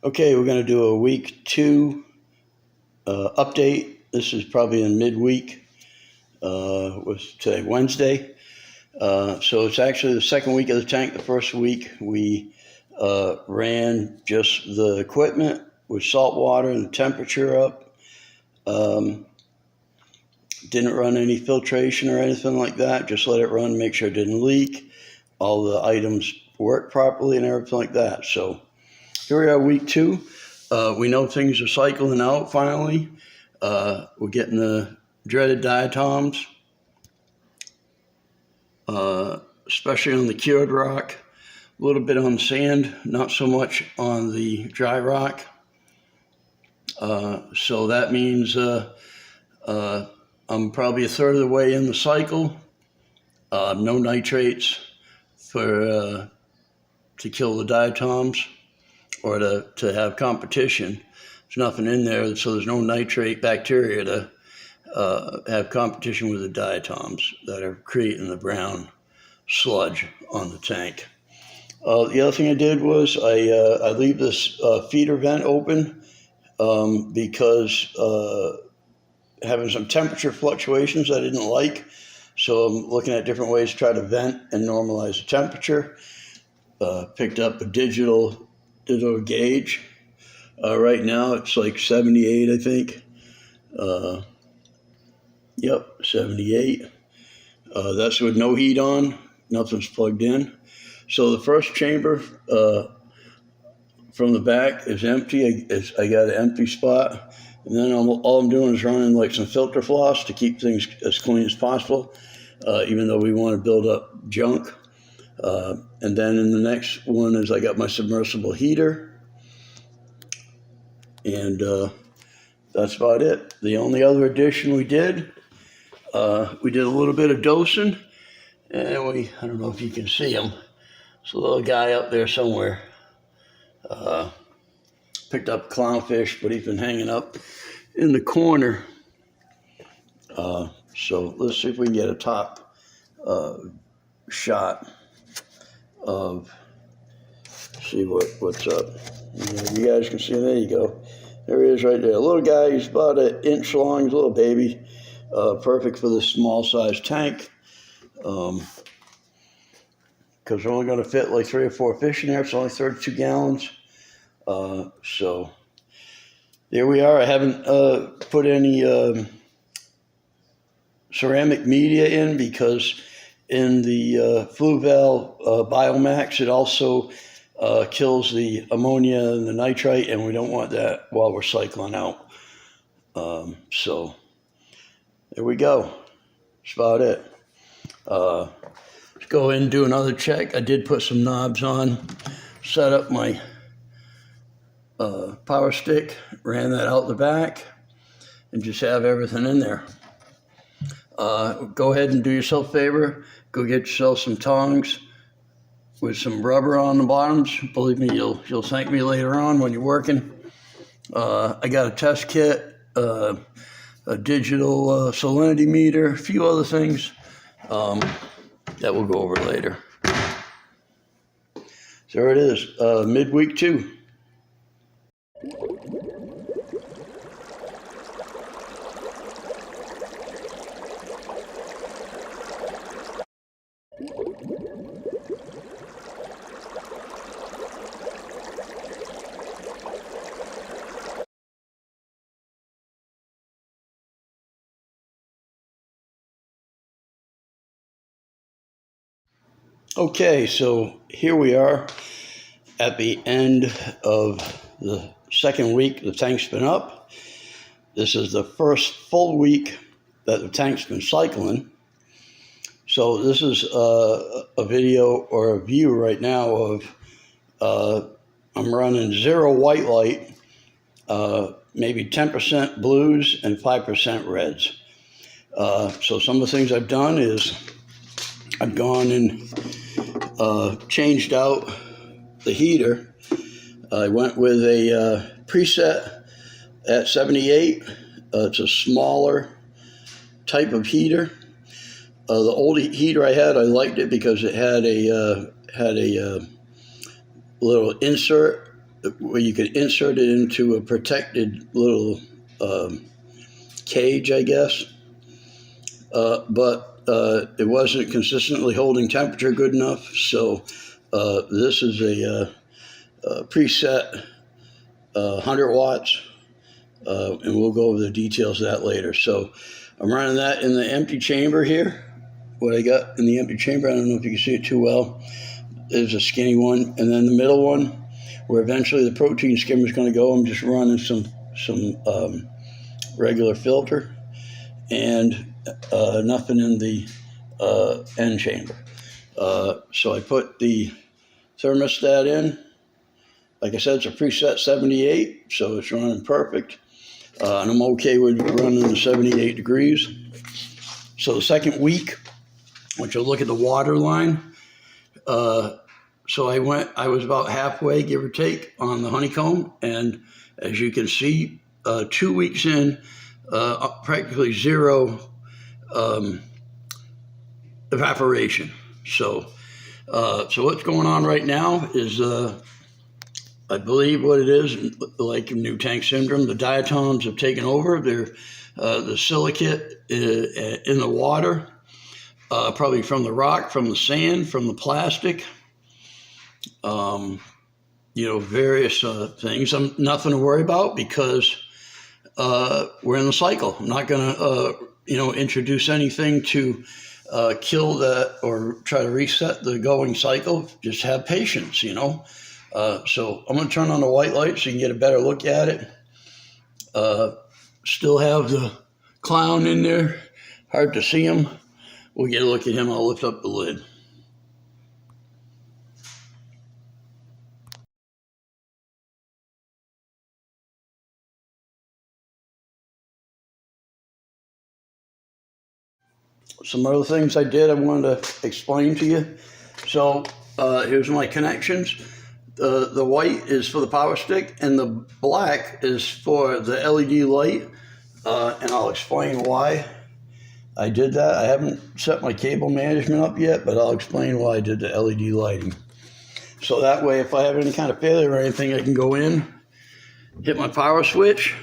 Okay, we're going to do a week 2 update. This is probably in midweek. Was today Wednesday? So it's actually the second week of the tank. The first week we ran just the equipment with salt water and the temperature up. Didn't run any filtration or anything like that. Just let it run, make sure it didn't leak. All the items work properly and everything like that. So here we are, week 2. We know things are cycling out finally. We're getting the dreaded diatoms, especially on the cured rock. A little bit on sand, not so much on the dry rock. So that means I'm probably a third of the way in the cycle. No nitrates to kill the diatoms or to have competition. There's nothing in there, so there's no nitrate bacteria to have competition with the diatoms that are creating the brown sludge on the tank. The other thing I did was I leave this feeder vent open because having some temperature fluctuations I didn't like. So I'm looking at different ways to try to vent and normalize the temperature. Picked up a digital gauge. Right now it's like 78, I think. Yep, 78. That's with no heat on. Nothing's plugged in. So the first chamber from the back is empty. I got an empty spot. And then all I'm doing is running like some filter floss to keep things as clean as possible, even though we want to build up junk. And then in the next one is I got my submersible heater. And that's about it. The only other addition we did a little bit of dosing. And I don't know if you can see him. It's a little guy up there somewhere. Picked up clownfish, but he's been hanging up in the corner. So let's see if we can get a top shot of, see what's up. You guys can see him. There you go. There he is right there. A little guy, he's about an inch long, he's a little baby. Perfect for this small size tank. Because we're only going to fit like 3 or 4 fish in there. It's only 32 gallons. So there we are. I haven't put any ceramic media in because in the Fluval Biomax, it also kills the ammonia and the nitrite, and we don't want that while we're cycling out. So there we go. That's about it. Let's go ahead and do another check. I did put some knobs on, set up my power stick, ran that out the back, and just have everything in there. Go ahead and do yourself a favor. Go get yourself some tongs with some rubber on the bottoms. Believe me, you'll thank me later on when you're working. I got a test kit, a digital salinity meter, a few other things that we'll go over later. So there it is, midweek 2. Okay, so here we are at the end of the second week the tank's been up. This is the first full week that the tank's been cycling. So this is a video or a view right now of I'm running 0 white light, maybe 10% blues and 5% reds. So some of the things I've done is I've gone and changed out the heater. I went with a preset at 78. It's a smaller type of heater. The old heater I had, I liked it because it had a little insert where you could insert it into a protected little cage, I guess. But it wasn't consistently holding temperature good enough. So this is a preset 100 watts, and we'll go over the details of that later. So I'm running that in the empty chamber here. What I got in the empty chamber, I don't know if you can see it too well, is a skinny one, and then the middle one, where eventually the protein skimmer is going to go. I'm just running some regular filter and nothing in the end chamber. So I put the thermostat in. Like I said, it's a preset 78, so it's running perfect. And I'm okay with running the 78 degrees. So the second week, once you look at the water line, so I was about halfway, give or take, on the honeycomb. And as you can see, 2 weeks in, practically zero evaporation. So what's going on right now is, I believe what it is, like new tank syndrome, the diatoms have taken over. They're the silicate in the water, probably from the rock, from the sand, from the plastic, various things. Nothing to worry about because we're in the cycle. I'm not going to, introduce anything to kill that or try to reset the going cycle. Just have patience, So I'm going to turn on the white light so you can get a better look at it. Still have the clown in there. Hard to see him. We'll get a look at him. I'll lift up the lid. Some other things I did I wanted to explain to you. So here's my connections. The white is for the power stick and the black is for the LED light, and I'll explain why I did that. I haven't set my cable management up yet, but I'll explain why I did the LED lighting. So that way, if I have any kind of failure or anything, I can go in, hit my power switch,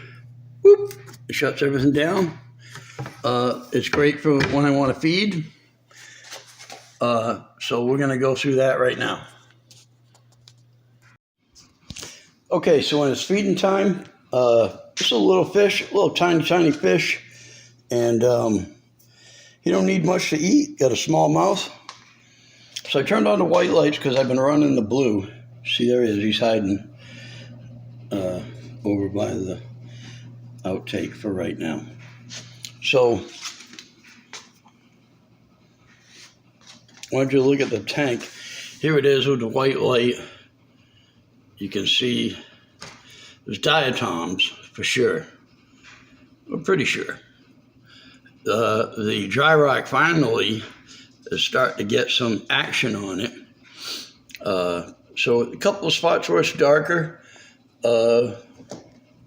whoop, it shuts everything down. It's great for when I want to feed. So we're going to go through that right now. Okay, so when it's feeding time, just a little fish, a little tiny fish, and he don't need much to eat, got a small mouth. So I turned on the white lights because I've been running the blue. See, there he is, he's hiding over by the outtake for right now. So once you look at the tank, here it is with the white light. You can see there's diatoms for sure. I'm pretty sure. The dry rock finally is starting to get some action on it. So a couple of spots where it's darker.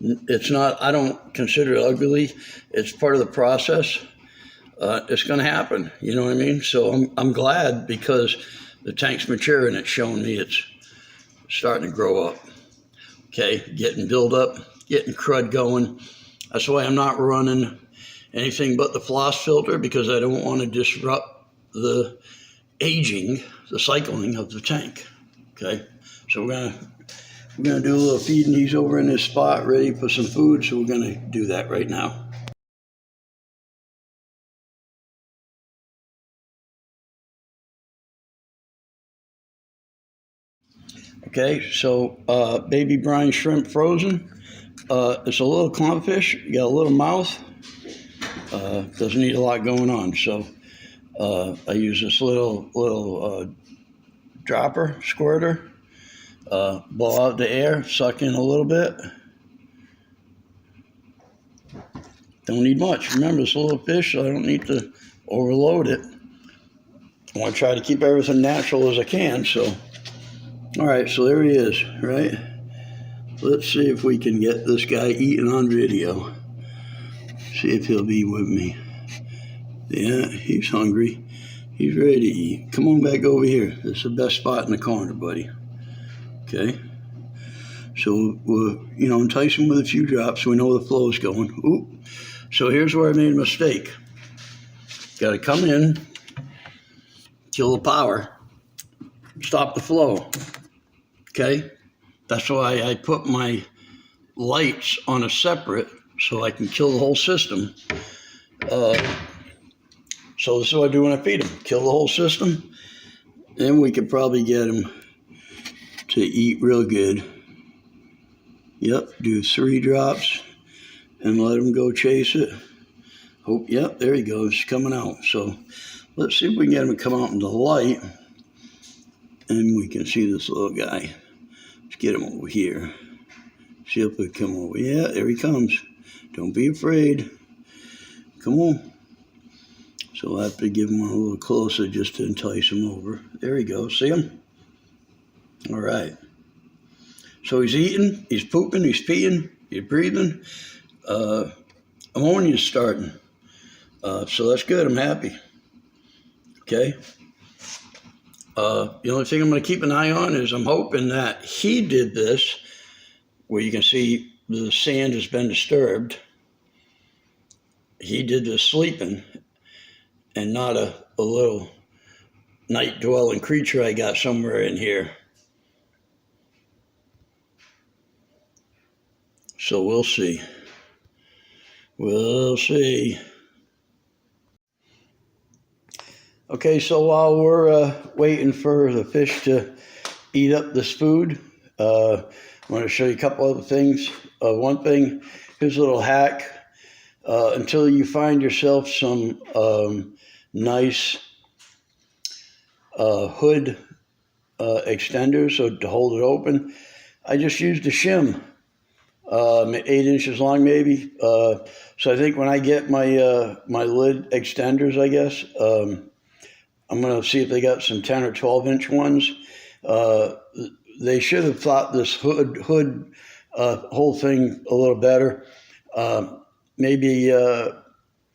It's not, I don't consider it ugly. It's part of the process. It's going to happen. You know what I mean? So I'm glad because the tank's mature and it's showing me it's starting to grow up. Okay, getting built up, getting crud going. That's why I'm not running anything but the floss filter because I don't want to disrupt the aging, the cycling of the tank. Okay, so we're gonna do a little feeding. He's over in this spot ready for some food, so we're gonna do that right now. Okay, so baby brine shrimp frozen. It's a little clownfish. You got a little mouth. Doesn't need a lot going on. So I use this little dropper, squirter. Blow out the air, suck in a little bit. Don't need much. Remember, it's a little fish, so I don't need to overload it. I want to try to keep everything natural as I can. So, all right, so there he is, right? Let's see if we can get this guy eating on video. See if he'll be with me. Yeah, he's hungry. He's ready to eat. Come on back over here. This is the best spot in the corner, buddy. Okay. So we'll, entice them with a few drops so we know the flow is going. Ooh. So here's where I made a mistake. Got to come in, kill the power, stop the flow. Okay? That's why I put my lights on a separate so I can kill the whole system. So this is what I do when I feed them. Kill the whole system. Then we could probably get them to eat real good. Yep, do 3 drops and let them go chase it. Hope, yep, there he goes, coming out. So let's see if we can get him to come out in the light and we can see this little guy. Let's get him over here. See if we come over. Yeah, there he comes. Don't be afraid. Come on. So I'll have to give him one a little closer just to entice him over. There he goes. See him? All right. So he's eating, he's pooping, he's peeing, he's breathing. Ammonia's starting. So that's good. I'm happy. Okay. The only thing I'm going to keep an eye on is I'm hoping that he did this, where you can see the sand has been disturbed. He did this sleeping and not a little night-dwelling creature I got somewhere in here. So we'll see. We'll see. Okay, so while we're waiting for the fish to eat up this food, I want to show you a couple other things. One thing, here's a little hack. Until you find yourself some nice hood extenders so to hold it open, I just used a shim, 8 inches long maybe. So I think when I get my my lid extenders, I guess, I'm going to see if they got some 10 or 12-inch ones. They should have thought this hood whole thing a little better. Maybe,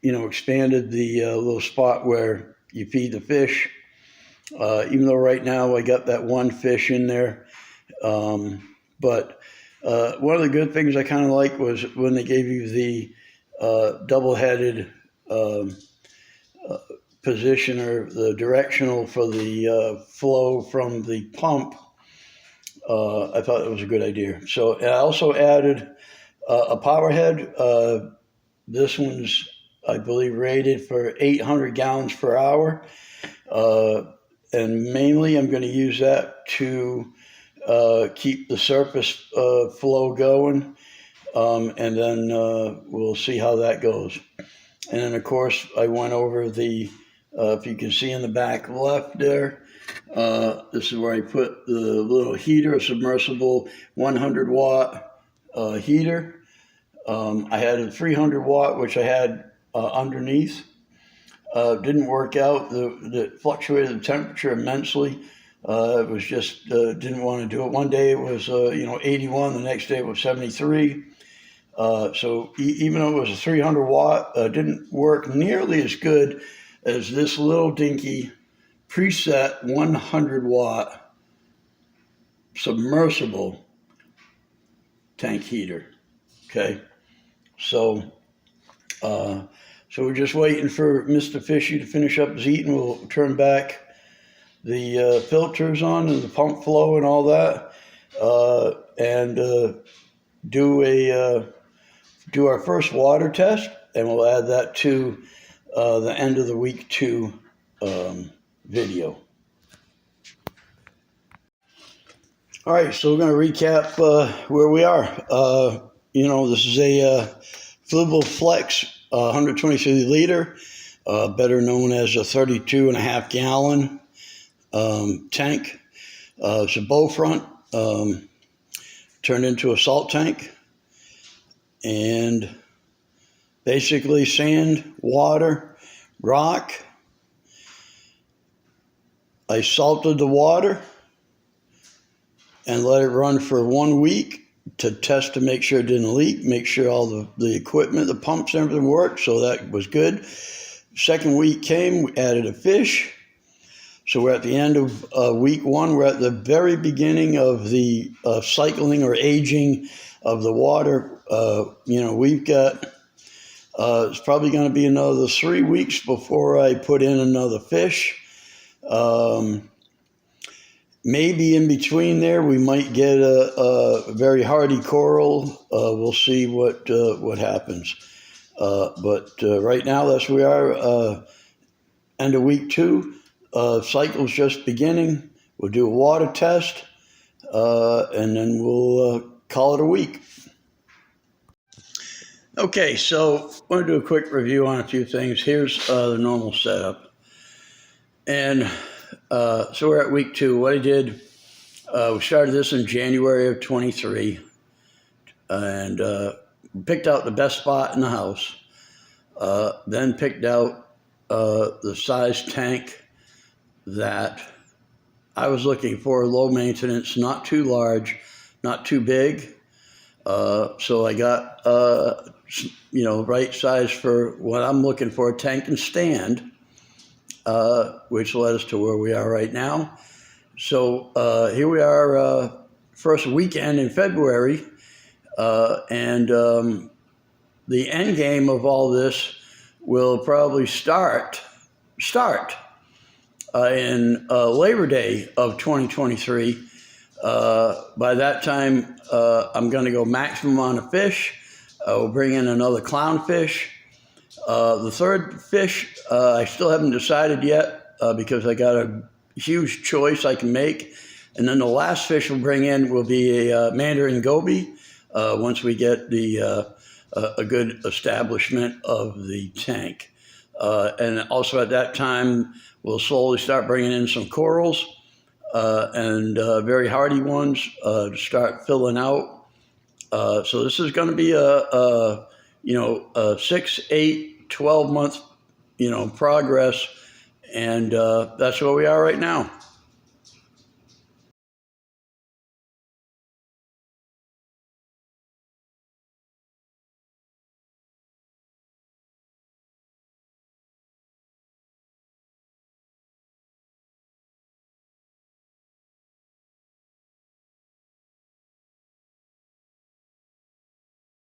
expanded the little spot where you feed the fish. Even though right now I got that one fish in there. But one of the good things I kind of like was when they gave you the double-headed position or the directional for the flow from the pump. I thought it was a good idea. So I also added a power head. This one's, I believe, rated for 800 gallons per hour. And mainly I'm going to use that to keep the surface flow going. And then we'll see how that goes. And then, of course, I went over the, if you can see in the back left there, this is where I put the little heater, a submersible 100-watt heater. I had a 300-watt, which I had underneath. Didn't work out. It fluctuated the temperature immensely. It was just, didn't want to do it. One day it was, 81. The next day it was 73. So even though it was a 300-watt, didn't work nearly as good as this little dinky preset 100-watt submersible tank heater. Okay, so we're just waiting for Mr. Fishy to finish up his eating. We'll turn back the filters on and the pump flow and all that, and do our first water test, and we'll add that to the end of the week 2 video. All right, so we're going to recap where we are. This is a Fluval Flex 123 liter, better known as a 32.5 gallon tank. It's a bow front turned into a salt tank. And basically sand, water, rock. I salted the water and let it run for 1 week to test to make sure it didn't leak, make sure all the equipment, the pumps, everything worked, so that was good. Second week came, we added a fish, So we're at the end of week one. We're at the very beginning of the cycling or aging of the water. We've got, it's probably going to be another 3 weeks before I put in another fish. Maybe in between there, we might get a very hardy coral. We'll see what happens. But right now, that's where we are. End of week 2. Cycle's just beginning. We'll do a water test, and then we'll call it a week. Okay, so I want to do a quick review on a few things. Here's the normal setup. And so we're at week 2. What I did, we started this in January of 23 and picked out the best spot in the house. Then picked out the size tank that I was looking for, low maintenance, not too large, not too big. So I got, right size for what I'm looking for, tank and stand, which led us to where we are right now. So here we are, first weekend in February, and the end game of all this will probably start in Labor Day of 2023. By that time, I'm going to go maximum on a fish. We'll bring in another clownfish. The third fish, I still haven't decided yet because I got a huge choice I can make. And then the last fish we'll bring in will be a Mandarin goby once we get a good establishment of the tank. And also at that time, we'll slowly start bringing in some corals and very hardy ones to start filling out. So this is going to be a 6, 8, 12 month, progress. And that's where we are right now.